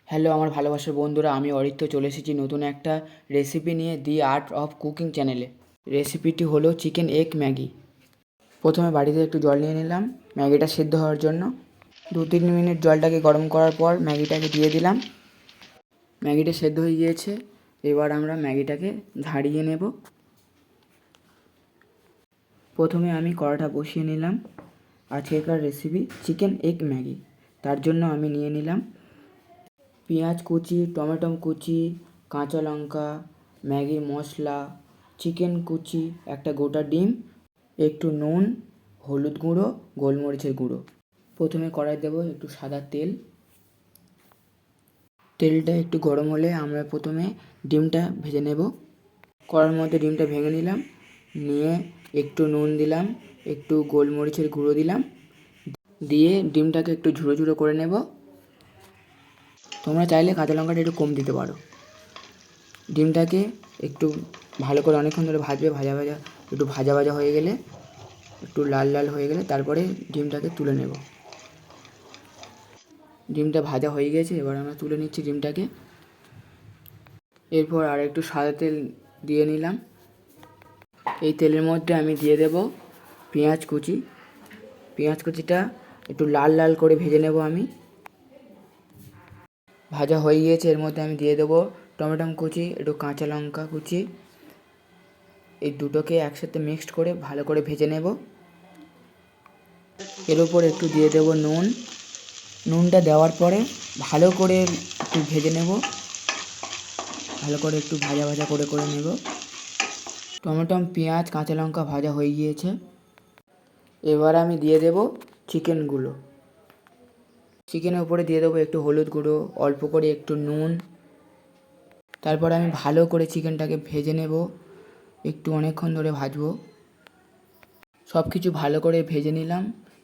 Hello আমার ভালোবাসার বন্ধুরা, আমি অরিত্র চলে এসেছি নতুন একটা রেসিপি নিয়ে দি আর্ট অফ কুকিং চ্যানেলে। রেসিপিটি হলো চিকেন এগ ম্যাগি। প্রথমে বাড়িতে একটু জল নিয়ে নিলাম ম্যাগিটা সেদ্ধ হওয়ার জন্য। 2-3 মিনিট জলটাকে গরম করার পর ম্যাগিটাকে দিয়ে দিলাম। ম্যাগিটা সেদ্ধ হয়ে গিয়েছে, এবার আমরা ম্যাগিটাকে ঝাড়িয়ে নেব। প্রথমে আমি কড়াটা বসিয়ে নিলাম। আজকের রেসিপি চিকেন এগ ম্যাগি, তার জন্য আমি নিয়ে নিলাম পেঁয়াজ কুচি, টমেটো কুচি, কাঁচা লঙ্কা, ম্যাগি মশলা, চিকেন কুচি, একটা গোটা ডিম, একটু নুন, হলুদ গুঁড়ো, গোলমরিচের গুঁড়ো। প্রথমে কড়াই দেবো একটু সাদা তেল। তেলটা একটু গরম হলে আমরা প্রথমে ডিমটা ভেজে নেব। কড়ার মধ্যে ডিমটা ভেঙে নিলাম, নিয়ে একটু নুন দিলাম, একটু গোলমরিচের গুঁড়ো দিলাম, দিয়ে ডিমটাকে একটু ঝুড়ো ঝুড়ো করে নেব। তোমরা চাইলে কাঁচা লঙ্কাটা একটু কম দিতে পারো। ডিমটাকে একটু ভালো করে অনেকক্ষণ ধরে ভাজবে, একটু ভাজা ভাজা হয়ে গেলে, একটু লাল লাল হয়ে গেলে তারপরে ডিমটাকে তুলে নেব। ডিমটা ভাজা হয়ে গেছে, এবার আমরা তুলে নিচ্ছি ডিমটাকে। এরপর আর একটু সাদা তেল দিয়ে নিলাম। এই তেলের মধ্যে আমি দিয়ে দেব পেঁয়াজ কুচি। পেঁয়াজ কুচিটা একটু লাল লাল করে ভেজে নেব আমি। ভাজা হয়ে গিয়েছে, এর মধ্যে আমি দিয়ে দেবো টমেটো কুচি, একটু কাঁচা লঙ্কা কুচি। এই দুটোকে একসাথে মিক্সড করে ভালো করে ভেজে নেব। এর উপর একটু দিয়ে দেব নুন। নুনটা দেওয়ার পরে ভালো করে একটু ভেজে নেব, ভালো করে একটু ভাজা ভাজা করে করে নেব। টমেটো, পেঁয়াজ, কাঁচা লঙ্কা ভাজা হয়ে গিয়েছে, এবার আমি দিয়ে দেব চিকেনগুলো। চিকেনের উপরে দিয়ে দেবো একটু হলুদ গুঁড়ো, অল্প করে একটু নুন। তারপর আমি ভালো করে চিকেনটাকে ভেজে নেব, একটু অনেকক্ষণ ধরে ভাজবো। সব কিছু ভালো করে ভেজে নিলাম।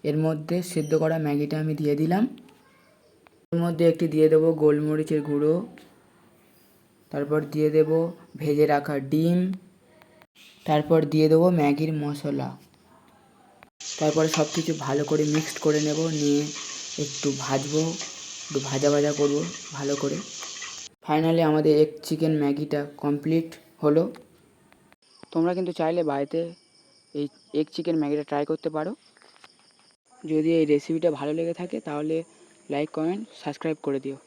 এর মধ্যে সেদ্ধ করা ম্যাগিটা আমি দিয়ে দিলাম। এর মধ্যে একটু দিয়ে দেবো গোলমরিচের গুঁড়ো, তারপর দিয়ে দেবো ভেজে রাখা ডিম, তারপর দিয়ে দেবো ম্যাগির মশলা। তারপরে সব কিছু ভালো করে মিক্সড করে নেব, নিয়ে একটু ভাজবো, একটু ভাজা ভাজা করব ভালো করে। ফাইনালি আমাদের এগ চিকেন ম্যাগিটা কমপ্লিট হলো। তোমরা কিন্তু চাইলে বাড়িতে এই এগ চিকেন ম্যাগিটা ট্রাই করতে পারো। যদি এই রেসিপিটা ভালো লেগে থাকে তাহলে লাইক, কমেন্ট, সাবস্ক্রাইব করে দিও।